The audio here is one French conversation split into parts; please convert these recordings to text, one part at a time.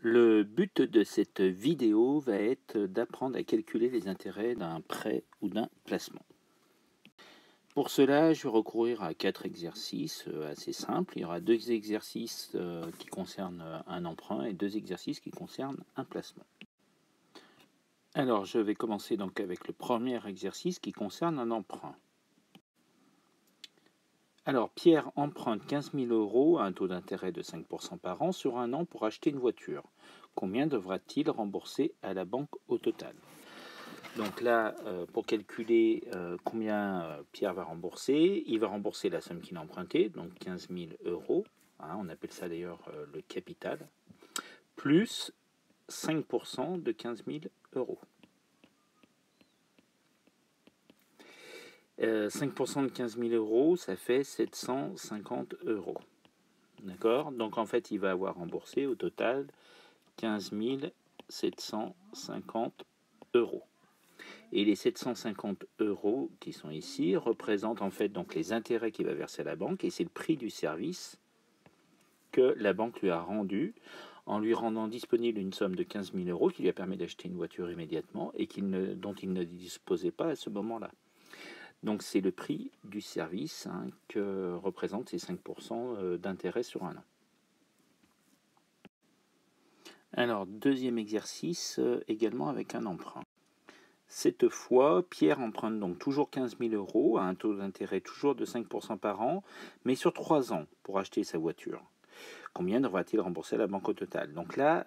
Le but de cette vidéo va être d'apprendre à calculer les intérêts d'un prêt ou d'un placement. Pour cela, je vais recourir à 4 exercices assez simples. Il y aura 2 exercices qui concernent un emprunt et 2 exercices qui concernent un placement. Alors, je vais commencer donc avec le premier exercice qui concerne un emprunt. Alors, Pierre emprunte 15 000 € à un taux d'intérêt de 5% par an sur un an pour acheter une voiture. Combien devra-t-il rembourser à la banque au total? Donc là, pour calculer combien Pierre va rembourser, il va rembourser la somme qu'il a empruntée, donc 15 000 €, hein, on appelle ça d'ailleurs le capital, plus 5% de 15 000 €. 5% de 15 000 €, ça fait 750 €. D'accord? Donc en fait, il va avoir remboursé au total 15 750 €. Et les 750 € qui sont ici représentent en fait donc les intérêts qu'il va verser à la banque, et c'est le prix du service que la banque lui a rendu en lui rendant disponible une somme de 15 000 € qui lui a permis d'acheter une voiture immédiatement et dont il ne disposait pas à ce moment-là. Donc c'est le prix du service que représentent ces 5% d'intérêt sur un an. Alors, deuxième exercice, également avec un emprunt. Cette fois, Pierre emprunte donc toujours 15 000 € à un taux d'intérêt toujours de 5% par an, mais sur 3 ans pour acheter sa voiture. Combien devra-t-il rembourser à la banque au total? Donc là,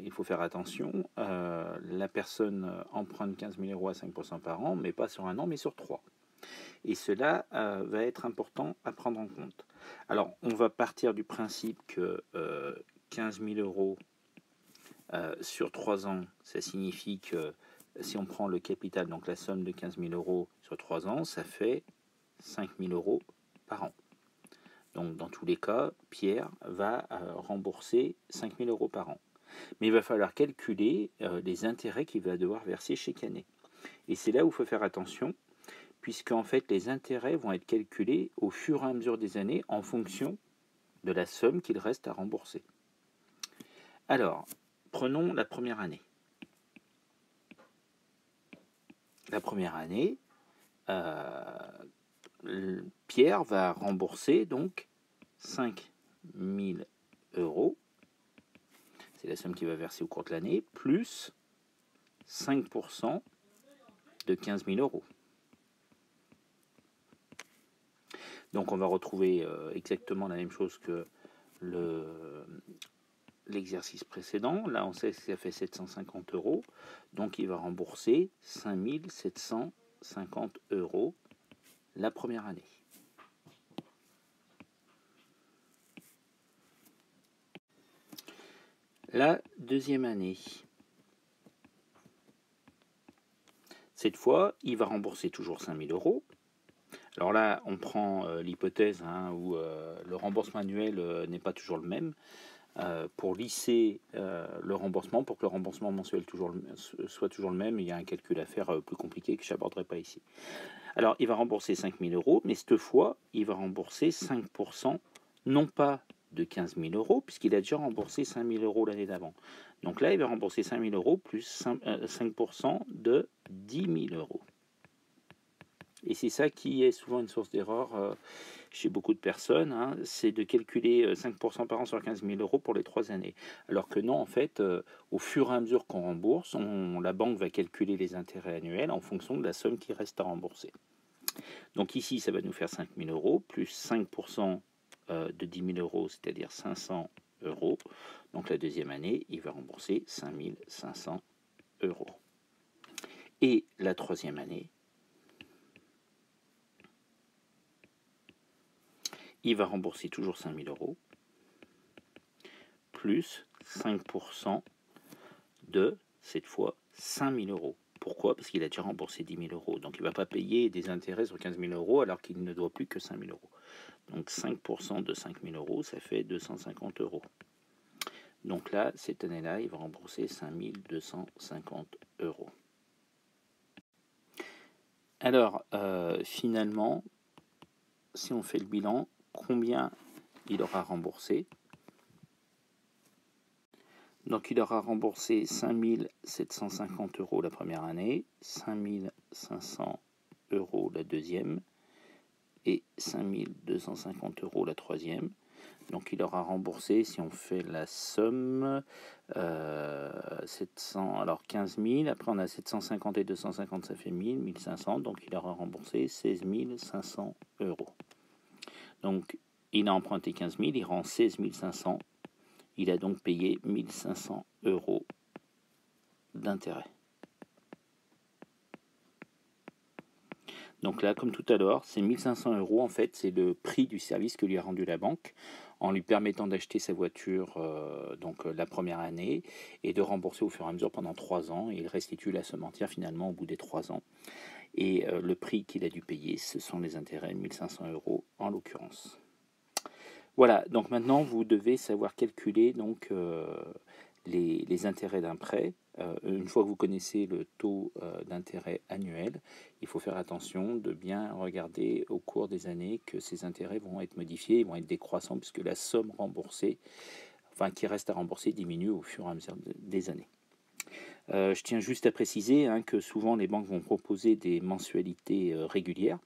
il faut faire attention. La personne emprunte 15 000 € à 5% par an, mais pas sur un an, mais sur 3. Et cela va être important à prendre en compte. Alors, on va partir du principe que 15 000 € sur 3 ans, ça signifie que si on prend le capital, donc la somme de 15 000 € sur 3 ans, ça fait 5 000 € par an. Donc dans tous les cas, Pierre va rembourser 5 000 € par an. Mais il va falloir calculer les intérêts qu'il va devoir verser chaque année. Et c'est là où il faut faire attention, puisqu'en fait les intérêts vont être calculés au fur et à mesure des années en fonction de la somme qu'il reste à rembourser. Alors, prenons la première année. La première année, Pierre va rembourser donc 5 000 €, c'est la somme qu'il va verser au cours de l'année, plus 5% de 15 000 €. Donc on va retrouver exactement la même chose que l'exercice précédent. Là on sait que ça fait 750 €, donc il va rembourser 5 750 € la première année. La deuxième année, cette fois, il va rembourser toujours 5 000 €. Alors là, on prend l'hypothèse où le remboursement annuel n'est pas toujours le même. Pour lisser le remboursement, pour que le remboursement mensuel soit toujours le même, il y a un calcul à faire plus compliqué que je n'aborderai pas ici. Alors, il va rembourser 5 000 €, mais cette fois, il va rembourser 5%, non pas de 15 000 € puisqu'il a déjà remboursé 5 000 € l'année d'avant. Donc là, il va rembourser 5 000 € plus 5% de 10 000 €. Et c'est ça qui est souvent une source d'erreur chez beaucoup de personnes, c'est de calculer 5% par an sur 15 000 € pour les 3 années. Alors que non, en fait, au fur et à mesure qu'on rembourse, la banque va calculer les intérêts annuels en fonction de la somme qui reste à rembourser. Donc ici, ça va nous faire 5 000 € plus 5% de 10 000 €, c'est-à-dire 500 €. Donc la deuxième année, il va rembourser 5 500 €. Et la troisième année, il va rembourser toujours 5 000 € plus 5% de, cette fois, 5 000 €. Pourquoi? Parce qu'il a déjà remboursé 10 000 €. Donc il ne va pas payer des intérêts sur 15 000 € alors qu'il ne doit plus que 5 000 €. Donc 5% de 5 000 €, ça fait 250 €. Donc là, cette année-là, il va rembourser 5 250 €. Alors, finalement, si on fait le bilan, combien il aura remboursé? Donc il aura remboursé 5 750 € la première année, 5 500 € la deuxième et 5 250 € la troisième. Donc il aura remboursé, si on fait la somme, 700, alors 15 000, après on a 750 et 250, ça fait 1000, 1500, donc il aura remboursé 16 500 €. Donc il a emprunté 15 000, il rend 16 500, il a donc payé 1500 € d'intérêt. Donc là, comme tout à l'heure, c'est 1500 €, en fait, c'est le prix du service que lui a rendu la banque en lui permettant d'acheter sa voiture la première année et de rembourser au fur et à mesure pendant 3 ans. Et il restitue la somme entière finalement au bout des 3 ans. Et le prix qu'il a dû payer, ce sont les intérêts, 1500 € en l'occurrence. Voilà, donc maintenant vous devez savoir calculer donc, les intérêts d'un prêt. Une fois que vous connaissez le taux d'intérêt annuel, il faut faire attention de bien regarder au cours des années que ces intérêts vont être modifiés, ils vont être décroissants puisque la somme remboursée, enfin qui reste à rembourser, diminue au fur et à mesure des années. Je tiens juste à préciser que souvent les banques vont proposer des mensualités régulières.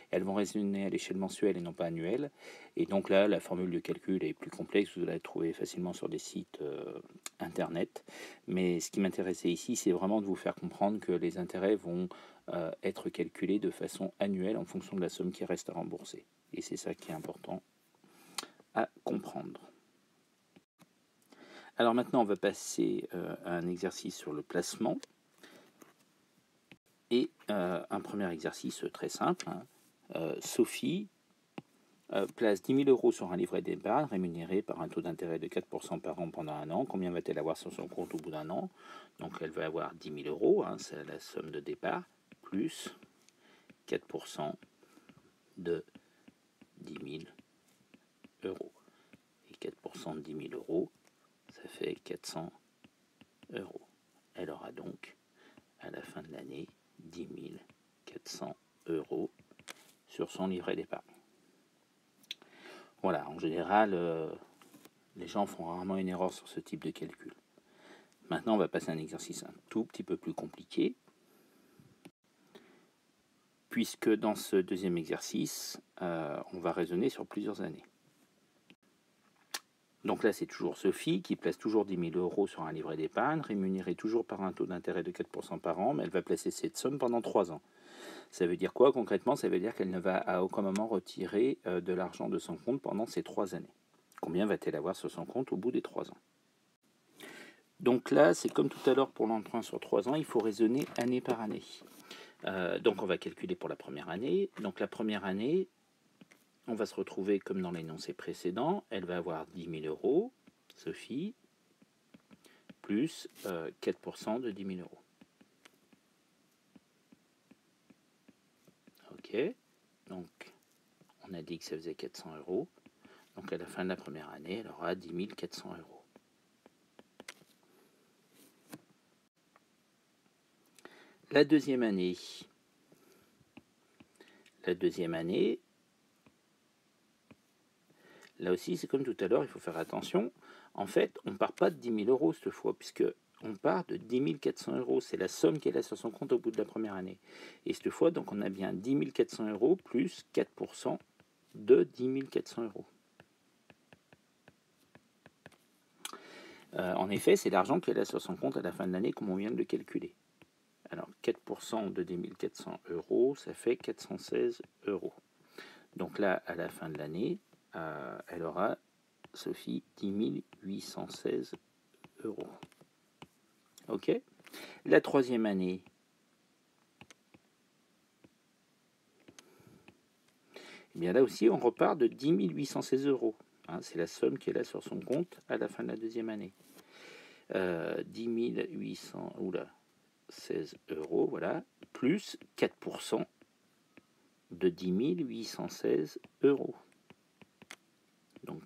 Elles vont raisonner à l'échelle mensuelle et non pas annuelle. Et donc là, la formule de calcul est plus complexe. Vous allez la trouver facilement sur des sites internet. Mais ce qui m'intéressait ici, c'est vraiment de vous faire comprendre que les intérêts vont être calculés de façon annuelle en fonction de la somme qui reste à rembourser. Et c'est ça qui est important à comprendre. Alors maintenant, on va passer à un exercice sur le placement. Et un premier exercice très simple. Sophie place 10 000 € sur un livret d'épargne rémunéré par un taux d'intérêt de 4% par an pendant un an. Combien va-t-elle avoir sur son compte au bout d'un an? Donc elle va avoir 10 000 €, c'est la somme de départ, plus 4% de 10 000 €. Et 4% de 10 000 €, ça fait 400 €. Elle aura donc, à la fin de l'année, 10 400 € sur son livret d'épargne. Voilà, en général, les gens font rarement une erreur sur ce type de calcul. Maintenant, on va passer à un exercice un tout petit peu plus compliqué, puisque dans ce deuxième exercice, on va raisonner sur plusieurs années. Donc là, c'est toujours Sophie qui place toujours 10 000 € sur un livret d'épargne, rémunéré toujours par un taux d'intérêt de 4% par an, mais elle va placer cette somme pendant 3 ans. Ça veut dire quoi concrètement? Ça veut dire qu'elle ne va à aucun moment retirer de l'argent de son compte pendant ces 3 années. Combien va-t-elle avoir sur son compte au bout des 3 ans? Donc là, c'est comme tout à l'heure pour l'emprunt sur 3 ans, il faut raisonner année par année. Donc on va calculer pour la première année. Donc la première année, on va se retrouver comme dans l'énoncé précédent. Elle va avoir 10 000 €, Sophie, plus 4% de 10 000 €. Ok, donc on a dit que ça faisait 400 €. Donc à la fin de la première année, elle aura 10 400 €. La deuxième année, là aussi, c'est comme tout à l'heure, il faut faire attention. En fait, on ne part pas de 10 000 € cette fois, puisque on part de 10 400 €. C'est la somme qu'elle a sur son compte au bout de la première année. Et cette fois, donc, on a bien 10 400 € plus 4% de 10 400 €. En effet, c'est l'argent qu'elle a sur son compte à la fin de l'année, comme on vient de le calculer. Alors, 4% de 10 400 €, ça fait 416 €. Donc là, à la fin de l'année, elle aura, Sophie, 10 816 €. Ok. La troisième année, eh bien là aussi, on repart de 10 816 €. C'est la somme qu'elle a sur son compte à la fin de la deuxième année. 10 816 €, voilà, plus 4% de 10 816 €. Donc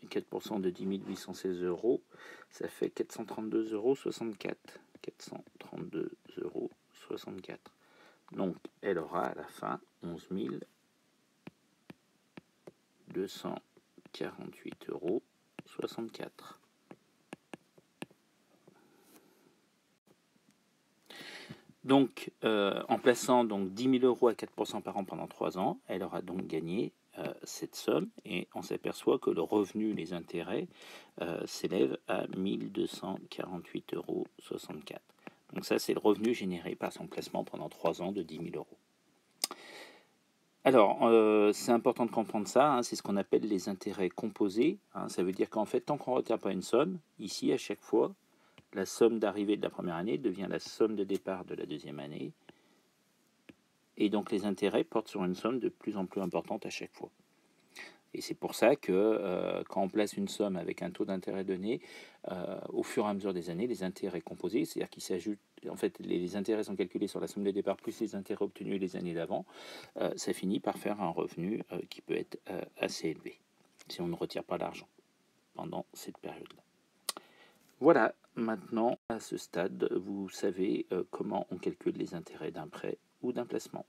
4% de 10 816 €, ça fait 432,64 €. 432,64 €. Donc elle aura à la fin 11 248,64 €. Donc, en plaçant donc 10 000 euros à 4% par an pendant 3 ans, elle aura donc gagné cette somme, et on s'aperçoit que le revenu, les intérêts, s'élève à 1 248,64 euros. Donc ça, c'est le revenu généré par son placement pendant 3 ans de 10 000 euros. Alors, c'est important de comprendre ça, hein, c'est ce qu'on appelle les intérêts composés. Hein, ça veut dire qu'en fait, tant qu'on ne retient pas une somme, ici, à chaque fois, la somme d'arrivée de la première année devient la somme de départ de la deuxième année. Et donc les intérêts portent sur une somme de plus en plus importante à chaque fois. Et c'est pour ça que quand on place une somme avec un taux d'intérêt donné, au fur et à mesure des années, les intérêts composés, c'est-à-dire qu'ils s'ajoutent, en fait les intérêts sont calculés sur la somme de départ plus les intérêts obtenus les années d'avant, ça finit par faire un revenu qui peut être assez élevé, si on ne retire pas l'argent pendant cette période-là. Voilà, maintenant, à ce stade, vous savez comment on calcule les intérêts d'un prêt ou d'un placement.